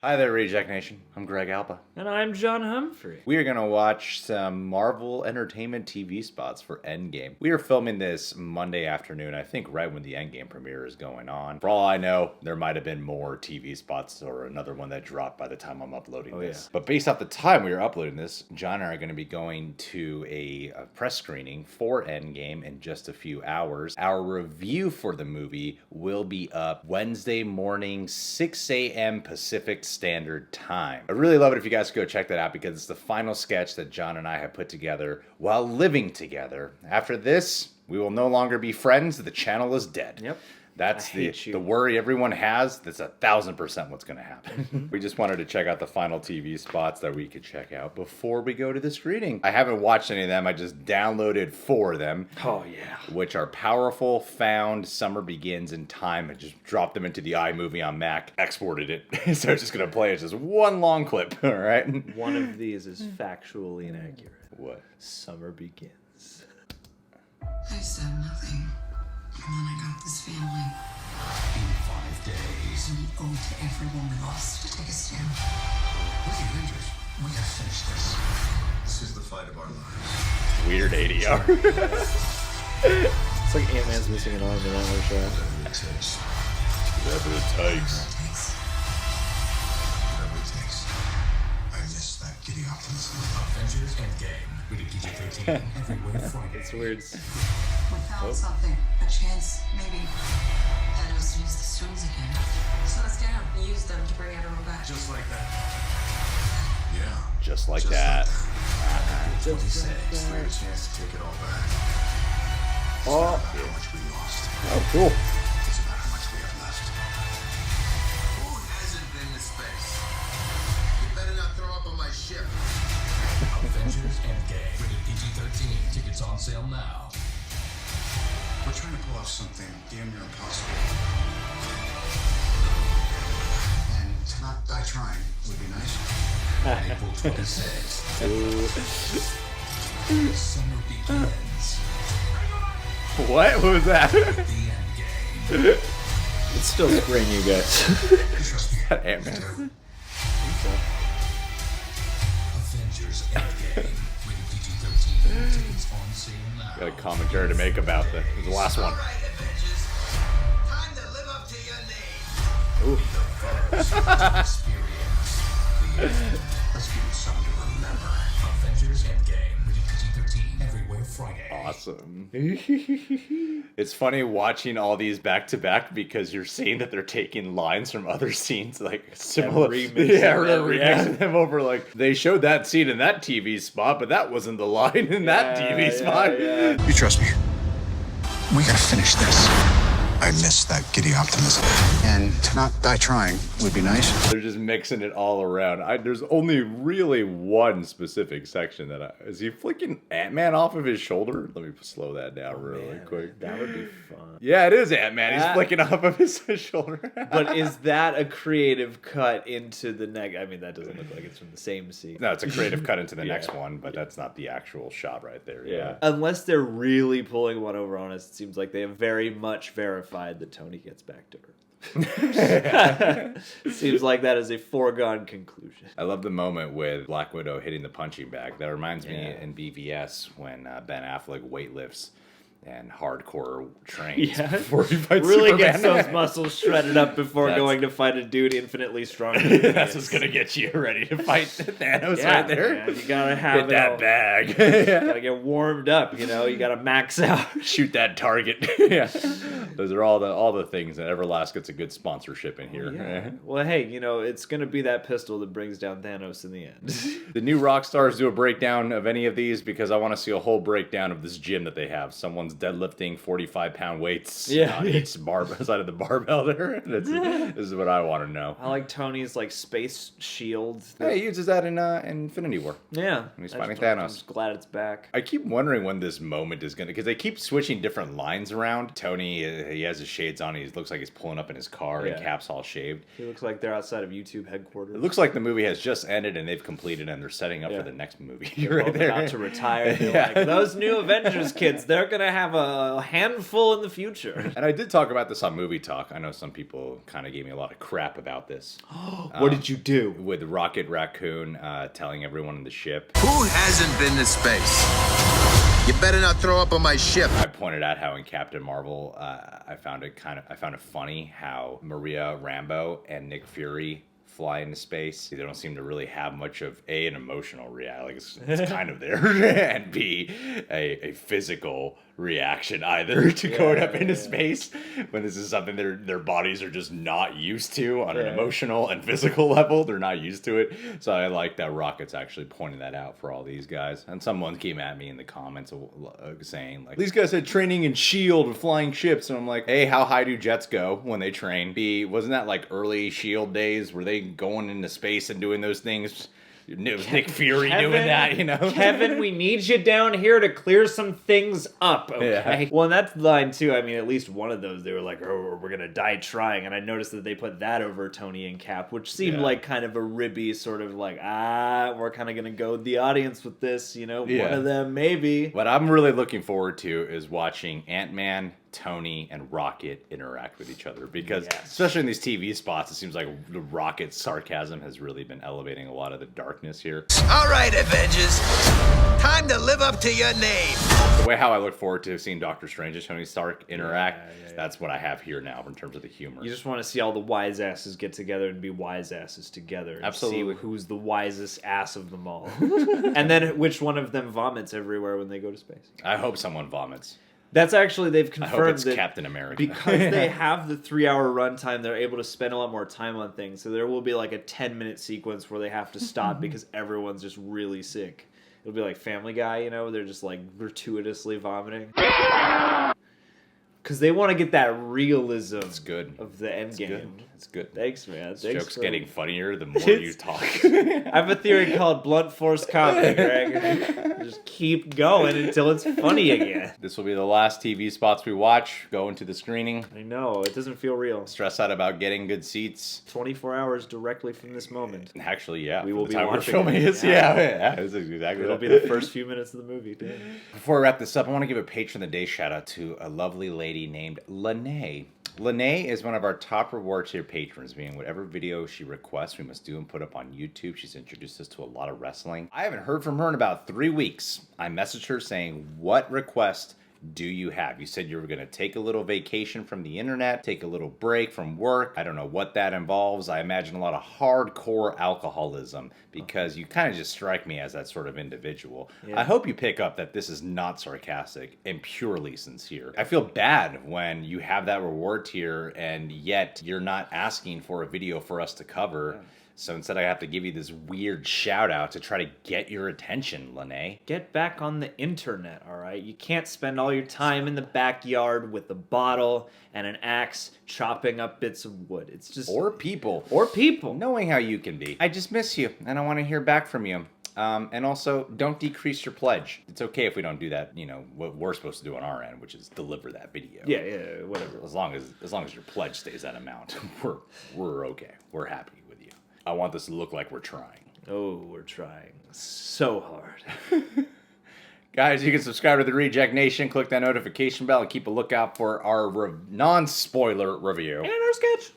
Hi there, Reject Nation. I'm Greg Alpa. And I'm John Humphrey. We are going to watch some Marvel Entertainment TV spots for Endgame. We are filming this Monday afternoon, I think right when the Endgame premiere is going on. For all I know, there might have been more TV spots or another one that dropped by the time I'm uploading this. Yeah. But based off the time we are uploading this, John and I are going to be going to a press screening for Endgame in just a few hours. Our review for the movie will be up Wednesday morning, 6 a.m. Pacific Standard Time. I'd really love it if you guys could go check that out because it's the final sketch that John and I have put together while living together. After this, we will no longer be friends. The channel is dead. Yep. That's the worry everyone has. That's 1,000% what's going to happen. We just wanted to check out the final TV spots that we could check out before we go to the screening. I haven't watched any of them. I just downloaded 4 of them. Oh, yeah. Which are Powerful, Found, Summer Begins, and Time. I just dropped them into the iMovie on Mac, exported it. So it's just going to play as just one long clip, all right? One of these is factually inaccurate. What? Summer Begins. I said nothing. And then I got this family. In 5 days. We owe to everyone we lost to take a stand. We're the Avengers. We gotta finish this. This is the fight of our lives. Weird ADR. It's like Ant-Man's missing an arm in that one shot. Whatever it takes. Whatever it takes. Whatever it takes. I miss that giddy optimism. Avengers Endgame. Rated PG-13. Everywhere Friday. It's weird. We found something. A chance, maybe. Thanos used the stones again. Shut us down. We used them to bring everyone back. Just like that. Yeah. Just like that. Just what he said. We have a chance to take it all back. It's not about how much we lost. Oh, cool. It's about how much we have left. Who hasn't been to space? You better not throw up on my ship. Avengers Endgame. Rated PG-13. Tickets on sale now. We're trying to pull off something damn near impossible. And to not die trying would be nice. April 26th. Summer begins. What was that? The Endgame. It's still spring, you guys. Trust me. Ant-Man. Avengers Endgame. Rated PG-13. Tickets on sale now. Got a commentary to make about the last one. All right, Avengers. Time to live up to your name. Ooh. Experience. The end. Let's give you something to remember. Avengers Endgame. Rated PG-13. Everywhere Friday. Awesome. It's funny watching all these back to back because you're seeing that they're taking lines from other scenes, like similar. Remixing them over. Like they showed that scene in that TV spot, but that wasn't the line in that TV spot. You trust me. We gotta finish this. I miss that giddy optimism. And to not die trying would be nice. They're just mixing it all around. There's only really one specific section that is he flicking Ant-Man off of his shoulder? Let me slow that down really quick. That would be fun. Yeah, it is Ant-Man. He's flicking off of his shoulder. But is that a creative cut into the next? I mean, that doesn't look like it's from the same scene. No, it's a creative cut into the next one, but that's not the actual shot right there. Yeah. Unless they're really pulling one over on us, it seems like they have very much verified that Tony gets back to Earth. Seems like that is a foregone conclusion. I love the moment with Black Widow hitting the punching bag. That reminds me in BVS when Ben Affleck weightlifts and hardcore trains before he fights really Superman. gets those muscles shredded up before going to fight a dude infinitely stronger than he That's is. what's gonna get you ready to fight Thanos right there. Man, you gotta have Get that bag. Gotta get warmed up, you gotta max out. Shoot that target. Those are all the things that Everlast gets a good sponsorship in here. Yeah. Well, hey, it's gonna be that pistol that brings down Thanos in the end. The new rock stars do a breakdown of any of these because I want to see a whole breakdown of this gym that they have. Someone's deadlifting 45-pound weights on each side of the barbell there. This is what I want to know. I like Tony's space shield. Hey, he uses that in Infinity War. Yeah. When he's fighting Thanos. I'm just glad it's back. I keep wondering when this moment is going to... Because they keep switching different lines around. Tony, he has his shades on. He looks like he's pulling up in his car and Cap's all shaved. He looks like they're outside of YouTube headquarters. It looks like the movie has just ended and they've completed and they're setting up for the next movie. Right there. About to retire. They're like, those new Avengers kids, they're going to have a handful in the future. And I did talk about this on Movie Talk. I know some people kind of gave me a lot of crap about this. What did you do? With Rocket Raccoon telling everyone in the ship. Who hasn't been to space? You better not throw up on my ship. I pointed out how in Captain Marvel, I found it funny how Maria Rambeau and Nick Fury fly into space. They don't seem to really have much of an emotional reaction. Like it's kind of there, and B, a physical reaction either to going up into space when this is something their bodies are just not used to on an emotional and physical level. They're not used to it. So I like that Rocket's actually pointing that out for all these guys. And someone came at me in the comments saying like, these guys had training in SHIELD with flying ships, and I'm like, A, how high do jets go when they train? B, wasn't that like early SHIELD days? Were they going into space and doing those things? Nick Fury doing that, you know? Kevin, we need you down here to clear some things up, okay? Yeah. Well, and that's the line, too. I mean, at least one of those, they were like, oh, we're gonna die trying. And I noticed that they put that over Tony and Cap, which seemed like kind of a ribby sort of like, we're kind of gonna goad the audience with this, you know? One of them, maybe. What I'm really looking forward to is watching Ant-Man, Tony, and Rocket interact with each other, because especially in these TV spots, it seems like the Rocket's sarcasm has really been elevating a lot of the darkness here. All right, Avengers, time to live up to your name. The way how I look forward to seeing Doctor Strange and Tony Stark interact, that's what I have here now in terms of the humor. You just want to see all the wise asses get together and be wise asses together. And absolutely. See who's the wisest ass of them all. And then which one of them vomits everywhere when they go to space. I hope someone vomits. That's actually, they've confirmed I hope it's that Captain America. Because they have the 3-hour runtime, they're able to spend a lot more time on things. So there will be like a 10-minute sequence where they have to stop because everyone's just really sick. It'll be like Family Guy, you know, they're just like gratuitously vomiting. Because they want to get that realism of the Endgame. It's good. Thanks, man. This joke's getting funnier the more you talk. I have a theory called blunt force comedy, Greg. Just keep going until it's funny again. This will be the last TV spots we watch. Go into the screening. I know. It doesn't feel real. Stress out about getting good seats. 24 hours directly from this moment. Actually, yeah. We will be watching. We're filming this. Yeah. This is exactly. It'll be the first few minutes of the movie, dude. Before we wrap this up, I want to give a patron of the day shout out to a lovely lady named Lene. Lene is one of our top reward tier patrons, meaning whatever video she requests, we must do and put up on YouTube. She's introduced us to a lot of wrestling. I haven't heard from her in about 3 weeks. I messaged her saying, what request do you have? You said you were going to take a little vacation from the internet, take a little break from work. I don't know what that involves. I imagine a lot of hardcore alcoholism, because you kind of just strike me as that sort of individual. I hope you pick up that this is not sarcastic and purely sincere. I feel bad when you have that reward tier and yet you're not asking for a video for us to cover. So instead I have to give you this weird shout out to try to get your attention, Lene. Get back on the internet, all right? You can't spend all your time in the backyard with a bottle and an axe chopping up bits of wood. It's just... Or people. Knowing how you can be. I just miss you, and I want to hear back from you. And also, don't decrease your pledge. It's okay if we don't do that, you know, what we're supposed to do on our end, which is deliver that video. Yeah, whatever. As long as your pledge stays that amount, we're okay. We're happy with you. I want this to look like we're trying. Oh, we're trying so hard. Guys, you can subscribe to the Reject Nation, click that notification bell, and keep a lookout for our non-spoiler review. And our sketch.